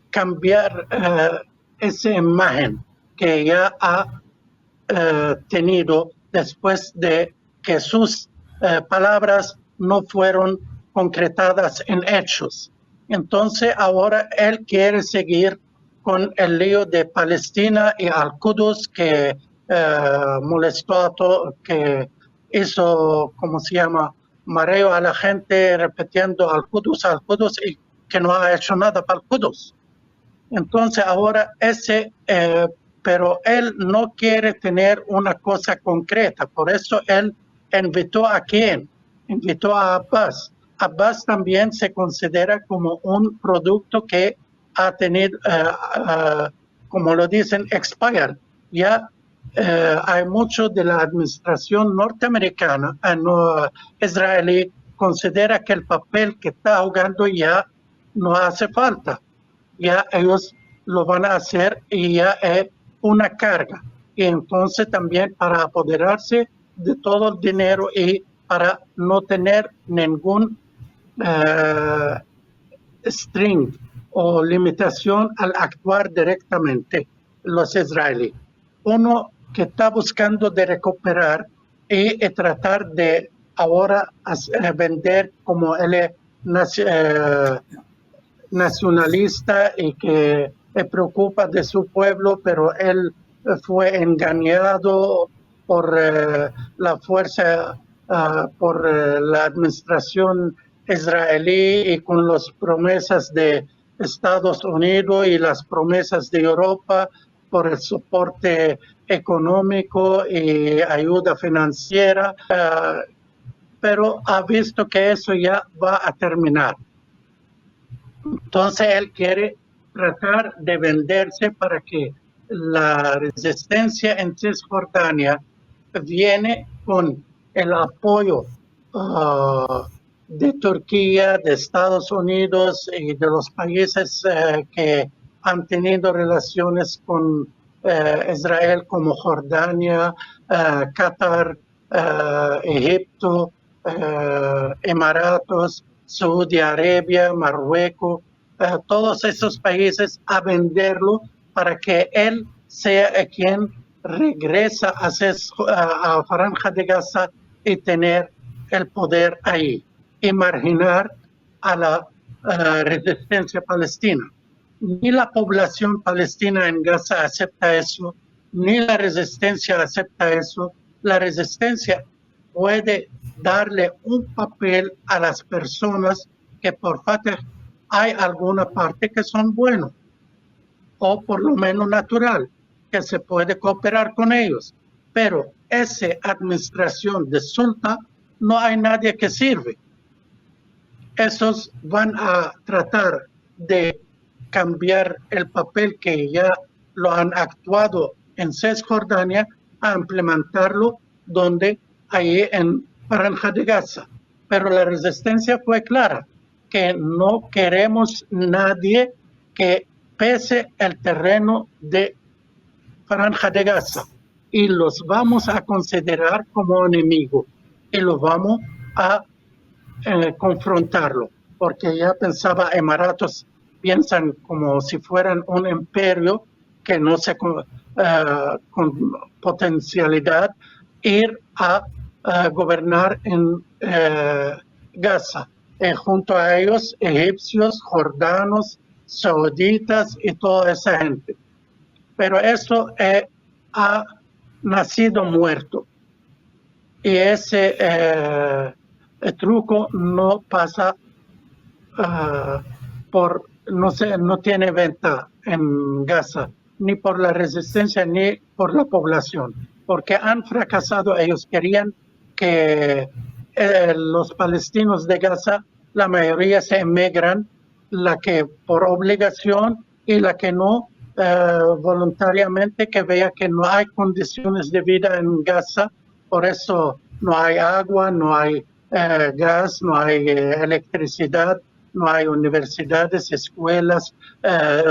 cambiar esa imagen que ya ha tenido después de que sus palabras no fueron concretadas en hechos. Entonces ahora él quiere seguir con el lío de Palestina y Al-Quds, que molestó a todo, que hizo, ¿cómo se llama?, mareo a la gente repitiendo Al-Quds, y que no ha hecho nada para Al-Quds. Entonces ahora pero él no quiere tener una cosa concreta, por eso él invitó a quién, invitó a Abbas. Abbas también se considera como un producto que ha tenido, como lo dicen, expired. Ya hay mucho de la administración norteamericana, israelí, considera que el papel que está jugando ya no hace falta. Ya ellos lo van a hacer y ya es una carga. Y entonces también para apoderarse de todo el dinero y para no tener ningún string o limitación al actuar directamente los israelíes. Uno que está buscando de recuperar y tratar de ahora vender como él es nacionalista y que se preocupa de su pueblo, pero él fue engañado por la fuerza, por la administración israelí y con las promesas de Estados Unidos y las promesas de Europa por el soporte económico y ayuda financiera, pero ha visto que eso ya va a terminar. Entonces él quiere tratar de venderse para que la resistencia en Cisjordania viene con el apoyo de Turquía, de Estados Unidos y de los países que han tenido relaciones con Israel, como Jordania, Qatar, Egipto, Emiratos, Saudi Arabia, Marruecos, todos esos países a venderlo para que él sea quien regresa a Franja de Gaza y tener el poder ahí y marginar a la resistencia palestina. Ni la población palestina en Gaza acepta eso, ni la resistencia acepta eso. La resistencia puede darle un papel a las personas que por Fatah hay alguna parte que son buenos, o por lo menos natural, que se puede cooperar con ellos. Pero esa administración de Sulta no hay nadie que sirve. Esos van a tratar de cambiar el papel que ya lo han actuado en Cisjordania a implementarlo donde ahí en Franja de Gaza. Pero la resistencia fue clara, que no queremos nadie que pese el terreno de Franja de Gaza y los vamos a considerar como enemigo y los vamos a confrontarlo, porque ya pensaba Emiratos piensan como si fueran un imperio que no se con potencialidad ir a gobernar en Gaza. Junto a ellos, egipcios, jordanos, sauditas y toda esa gente. Pero eso ha nacido muerto. Y ese truco no pasa no tiene venta en Gaza, ni por la resistencia ni por la población, porque han fracasado. Ellos querían que los palestinos de Gaza, la mayoría se emigran, la que por obligación y la que no voluntariamente, que vea que no hay condiciones de vida en Gaza, por eso no hay agua, no hay gas, no hay electricidad, no hay universidades, escuelas,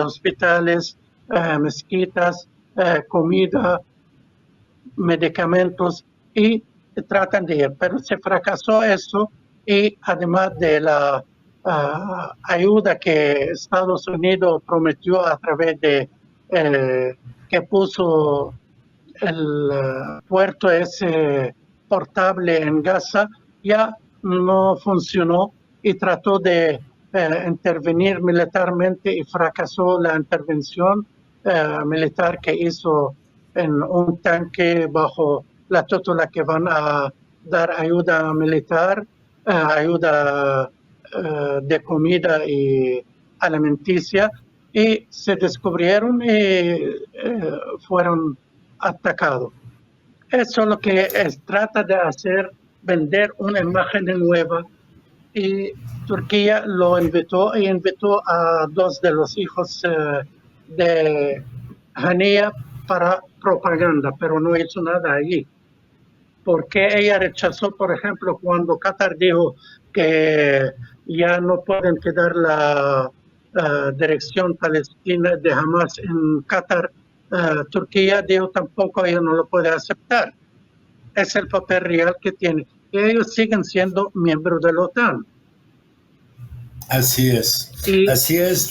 hospitales, mezquitas, comida, medicamentos, y tratan de ir. Pero se fracasó eso, y además de la ayuda que Estados Unidos prometió a través de que puso el puerto ese portable en Gaza, ya no funcionó y trató de intervenir militarmente y fracasó la intervención militar que hizo en un tanque bajo la tutela que van a dar ayuda militar, ayuda de comida y alimenticia, y se descubrieron y fueron atacados. Eso es lo que trata de hacer, vender una imagen nueva, y Turquía lo invitó a dos de los hijos de Hania para propaganda, pero no hizo nada allí. Porque ella rechazó, por ejemplo, cuando Qatar dijo que ya no pueden quedar la dirección palestina de Hamas en Qatar, Turquía dijo tampoco, ella no lo puede aceptar. Es el papel real que tiene. Y ellos siguen siendo miembros de la OTAN. Así es. Así es.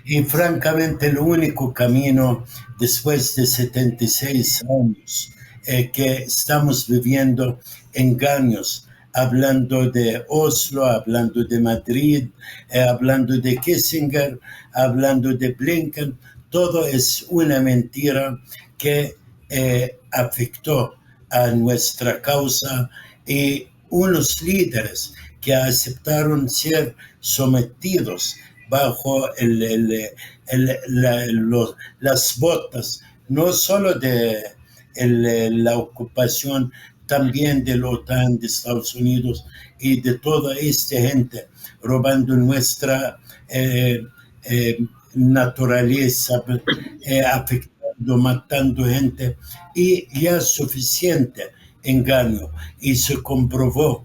Y francamente el único camino después de 76 años que estamos viviendo engaños, hablando de Oslo, hablando de Madrid, hablando de Kissinger, hablando de Blinken, todo es una mentira que afectó a nuestra causa, y unos líderes que aceptaron ser sometidos bajo las botas, no solo de la ocupación, también de la OTAN, de Estados Unidos y de toda esta gente, robando nuestra naturaleza, afectando, matando gente, y ya suficiente engaño. Y se comprobó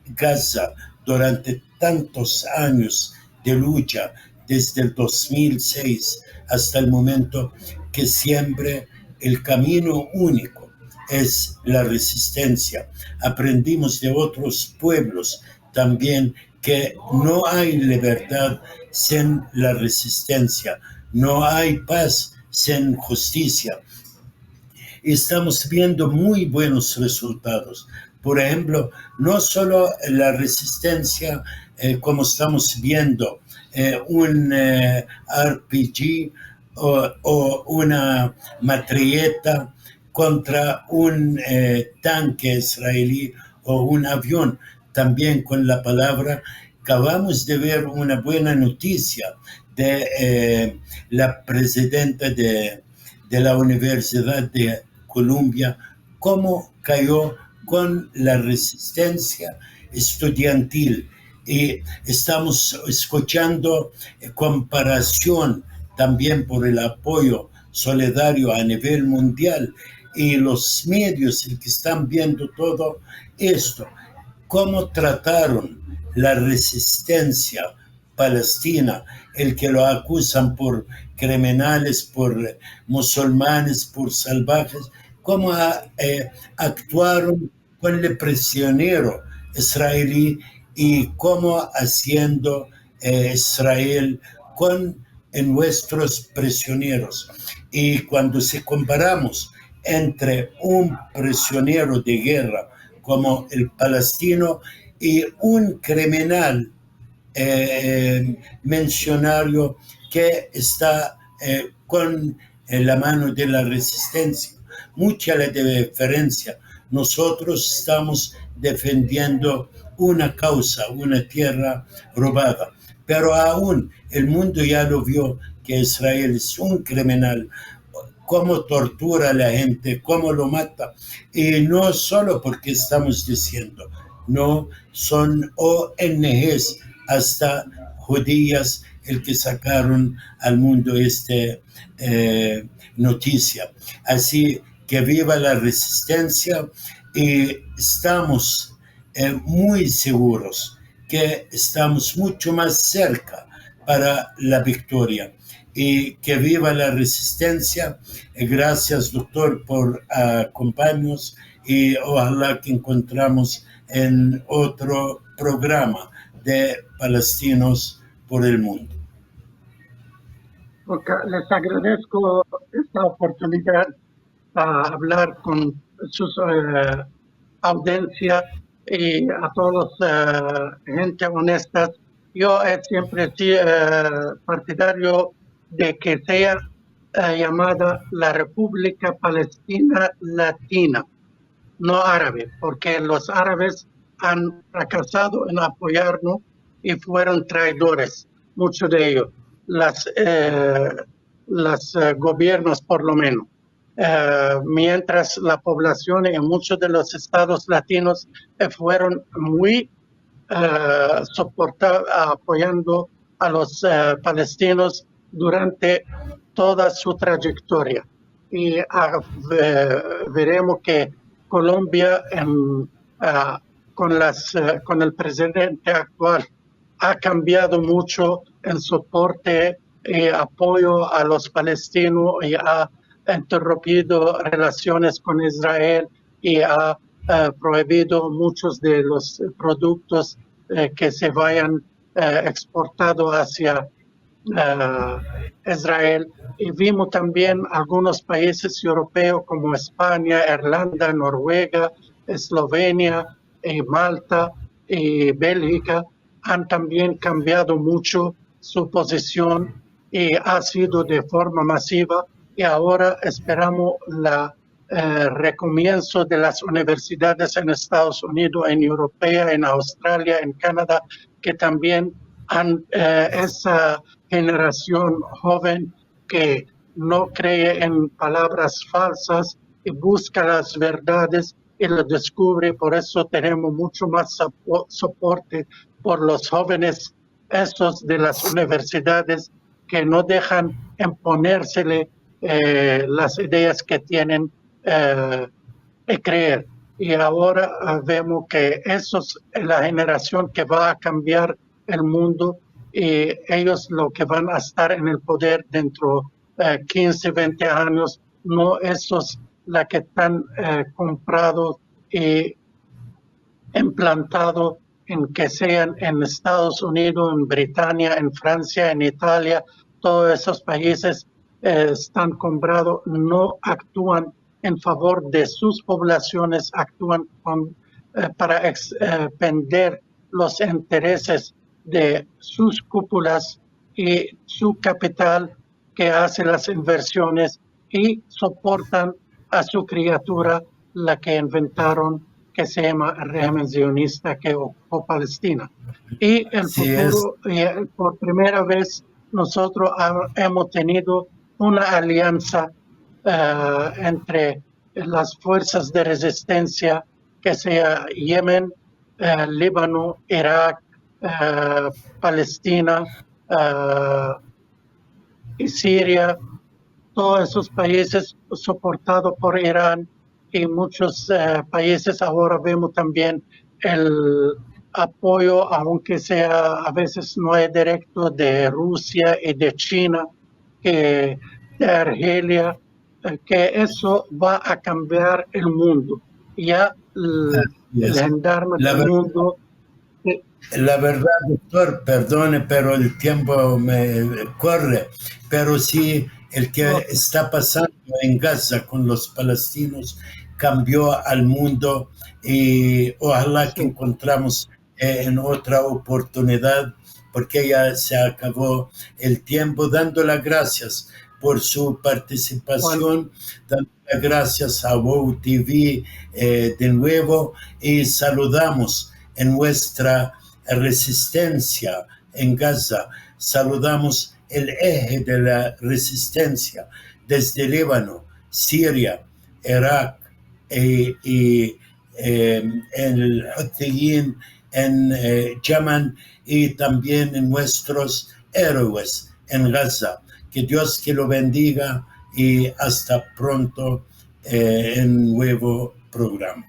Gaza durante tantos años de lucha, desde el 2006 hasta el momento, que siempre el camino único es la resistencia. Aprendimos de otros pueblos también que no hay libertad sin la resistencia, no hay paz sin justicia. Estamos viendo muy buenos resultados. Por ejemplo, no solo la resistencia, como estamos viendo un RPG o una matralleta contra un tanque israelí o un avión. También con la palabra, acabamos de ver una buena noticia de la presidenta de la Universidad de Columbia, cómo cayó con la resistencia estudiantil. Y estamos escuchando comparación también por el apoyo solidario a nivel mundial y los medios que están viendo todo esto, cómo trataron la resistencia palestina, el que lo acusan por criminales, por musulmanes, por salvajes, cómo actuaron con el prisionero israelí y cómo haciendo Israel con nuestros prisioneros. Y cuando se comparamos entre un prisionero de guerra como el palestino y un criminal mencionario que está con la mano de la resistencia, mucha la diferencia. Nosotros estamos defendiendo una causa, una tierra robada, pero aún el mundo ya lo vio que Israel es un criminal, cómo tortura a la gente, cómo lo mata. Y no solo porque estamos diciendo, no, son ONGs, hasta judías, el que sacaron al mundo esta noticia. Así que viva la resistencia y estamos muy seguros que estamos mucho más cerca para la victoria. Y que viva la resistencia. Gracias, doctor, por acompañarnos y ojalá que encontramos en otro programa de palestinos por el mundo. Les agradezco esta oportunidad para hablar con sus audiencia y a todos gente honesta. Yo siempre sido partidario de que sea llamada la República Palestina Latina, no árabe, porque los árabes han fracasado en apoyarnos y fueron traidores, muchos de ellos, los gobiernos por lo menos. Mientras la población en muchos de los estados latinos fueron muy apoyando a los palestinos durante toda su trayectoria. Y veremos que Colombia con el presidente actual ha cambiado mucho en soporte y apoyo a los palestinos y ha interrumpido relaciones con Israel y ha prohibido muchos de los productos que se vayan exportados hacia Israel. Y vimos también algunos países europeos como España, Irlanda, Noruega, Eslovenia, Malta y Bélgica han también cambiado mucho su posición y ha sido de forma masiva, y ahora esperamos la recomienzo de las universidades en Estados Unidos, en Europa, en Australia, en Canadá, que también han esa generación joven que no cree en palabras falsas y busca las verdades y lo descubre. Por eso tenemos mucho más soporte por los jóvenes esos de las universidades que no dejan imponérsele las ideas que tienen y creer. Y ahora vemos que eso es la generación que va a cambiar el mundo, y ellos lo que van a estar en el poder dentro de 15, 20 años, no esos la que están comprados y implantados en que sean en Estados Unidos, en Britania, en Francia, en Italia. Todos esos países están comprados, no actúan en favor de sus poblaciones, actúan para expandir los intereses de sus cúpulas y su capital que hace las inversiones y soportan a su criatura, la que inventaron, que se llama el régimen sionista que ocupó Palestina. Y el futuro, por primera vez, nosotros hemos tenido una alianza entre las fuerzas de resistencia, que sea Yemen, Líbano, Irak, Palestina y Siria, todos esos países soportados por Irán, y muchos países. Ahora vemos también el apoyo, aunque sea a veces no es directo, de Rusia y de China, de Argelia, que eso va a cambiar el mundo. Ya el gendarme del mundo. La verdad, doctor, perdone, pero el tiempo me corre, pero sí, el que está pasando en Gaza con los palestinos cambió al mundo, y ojalá que encontramos en otra oportunidad, porque ya se acabó el tiempo. Dando las gracias por su participación, dando las gracias a WOW TV de nuevo, y saludamos en nuestra resistencia en Gaza, saludamos el eje de la resistencia desde Líbano, Siria, Irak y el Houthiyyin en Yemen, y también en nuestros héroes en Gaza. Que Dios que lo bendiga, y hasta pronto en nuevo programa.